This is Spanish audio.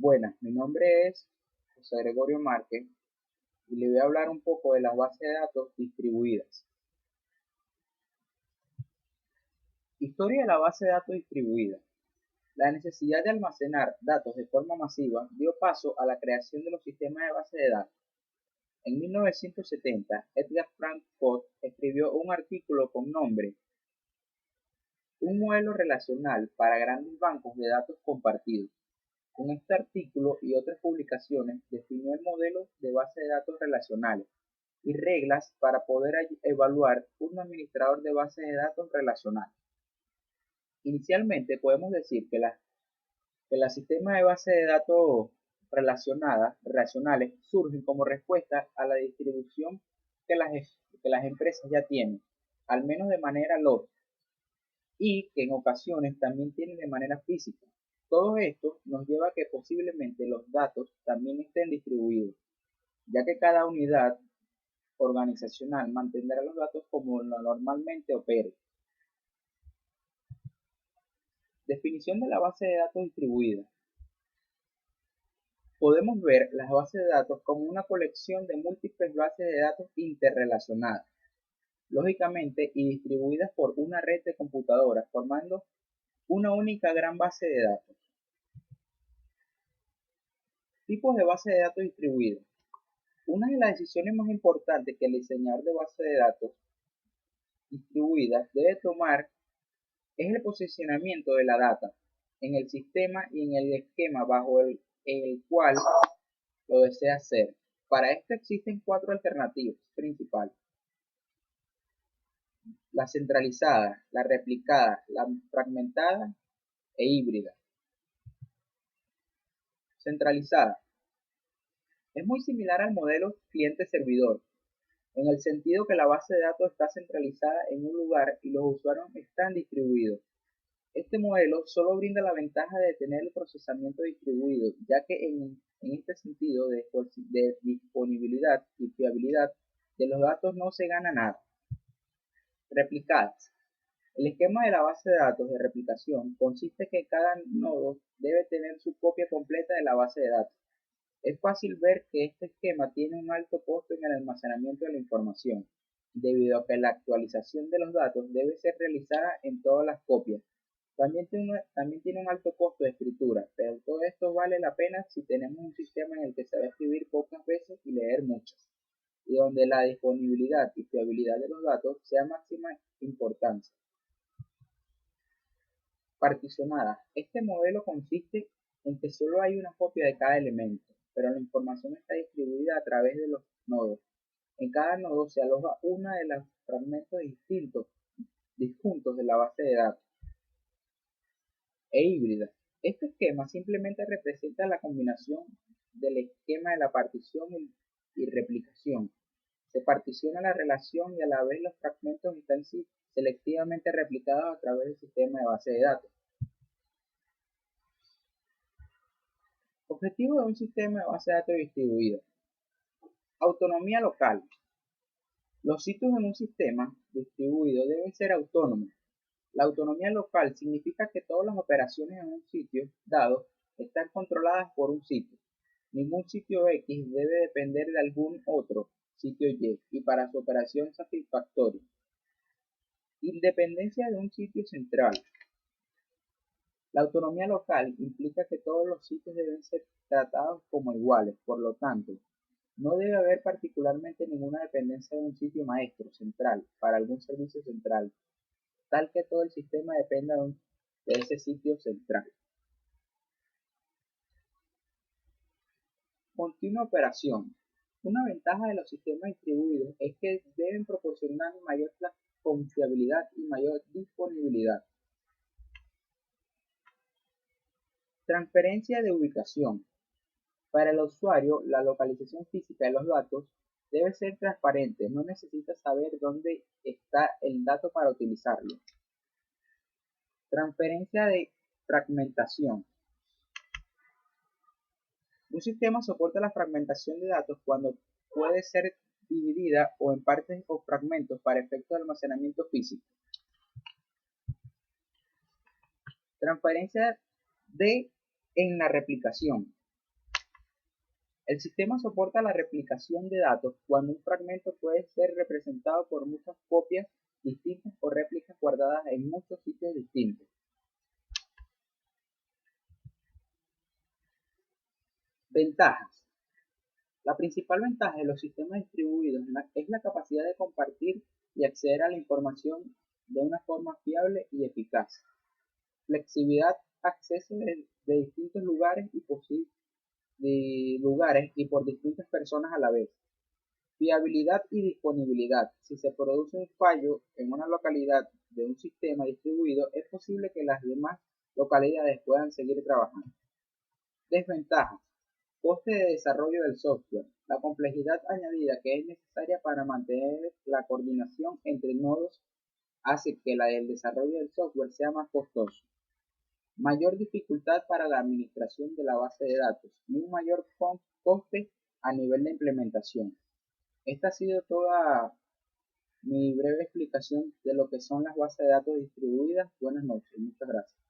Buenas, mi nombre es José Gregorio Márquez y le voy a hablar un poco de las bases de datos distribuidas. Historia de la base de datos distribuida. La necesidad de almacenar datos de forma masiva dio paso a la creación de los sistemas de base de datos. En 1970, Edgar Frank Poth escribió un artículo con nombre Un modelo relacional para grandes bancos de datos compartidos. Con este artículo y otras publicaciones definió el modelo de base de datos relacionales y reglas para poder evaluar un administrador de bases de datos relacionales. Inicialmente podemos decir que los sistemas de bases de datos relacionales surgen como respuesta a la distribución que las empresas ya tienen, al menos de manera lógica, y que en ocasiones también tienen de manera física. Todo esto nos lleva a que posiblemente los datos también estén distribuidos, ya que cada unidad organizacional mantendrá los datos como normalmente opere. Definición de la base de datos distribuida. Podemos ver las bases de datos como una colección de múltiples bases de datos interrelacionadas, lógicamente y distribuidas por una red de computadoras, formando una única gran base de datos. Tipos de base de datos distribuidas. Una de las decisiones más importantes que el diseñador de bases de datos distribuidas debe tomar es el posicionamiento de la data en el sistema y en el esquema bajo el cual lo desea hacer. Para esto existen cuatro alternativas principales: la centralizada, la replicada, la fragmentada e híbrida. Centralizada. Es muy similar al modelo cliente-servidor, en el sentido que la base de datos está centralizada en un lugar y los usuarios están distribuidos. Este modelo solo brinda la ventaja de tener el procesamiento distribuido, ya que en este sentido de disponibilidad y fiabilidad de los datos no se gana nada. Replicadas. El esquema de la base de datos de replicación consiste en que cada nodo debe tener su copia completa de la base de datos. Es fácil ver que este esquema tiene un alto costo en el almacenamiento de la información, debido a que la actualización de los datos debe ser realizada en todas las copias. También tiene un alto costo de escritura, pero todo esto vale la pena si tenemos un sistema en el que se va a escribir pocas veces y leer muchas, y donde la disponibilidad y fiabilidad de los datos sea máxima importancia. Particionada. Este modelo consiste en que solo hay una copia de cada elemento, pero la información está distribuida a través de los nodos. En cada nodo se aloja uno de los fragmentos disjuntos de la base de datos. E híbrida. Este esquema simplemente representa la combinación del esquema de la partición y replicación. Se particiona la relación y a la vez los fragmentos están selectivamente replicados a través del sistema de base de datos. Objetivo de un sistema de base de datos distribuido. Autonomía local. Los sitios en un sistema distribuido deben ser autónomos. La autonomía local significa que todas las operaciones en un sitio dado están controladas por un sitio. Ningún sitio X debe depender de algún otro sitio Y para su operación satisfactoria. Independencia de un sitio central. La autonomía local implica que todos los sitios deben ser tratados como iguales, por lo tanto, no debe haber particularmente ninguna dependencia de un sitio maestro central para algún servicio central, tal que todo el sistema dependa de ese sitio central. Continua operación. Una ventaja de los sistemas distribuidos es que deben proporcionar mayor confiabilidad y mayor disponibilidad. Transferencia de ubicación. Para el usuario, la localización física de los datos debe ser transparente, no necesita saber dónde está el dato para utilizarlo. Transferencia de fragmentación. Un sistema soporta la fragmentación de datos cuando puede ser dividida o en partes o fragmentos para efectos de almacenamiento físico. Transferencia en la replicación. El sistema soporta la replicación de datos cuando un fragmento puede ser representado por muchas copias distintas o réplicas guardadas en muchos sitios distintos. Ventajas. La principal ventaja de los sistemas distribuidos es la capacidad de compartir y acceder a la información de una forma fiable y eficaz. Flexibilidad, acceso de distintos lugares y por distintas personas a la vez. Fiabilidad y disponibilidad. Si se produce un fallo en una localidad de un sistema distribuido, es posible que las demás localidades puedan seguir trabajando. Desventajas. Coste de desarrollo del software. La complejidad añadida que es necesaria para mantener la coordinación entre nodos hace que el desarrollo del software sea más costoso. Mayor dificultad para la administración de la base de datos y un mayor coste a nivel de implementación. Esta ha sido toda mi breve explicación de lo que son las bases de datos distribuidas. Buenas noches, muchas gracias.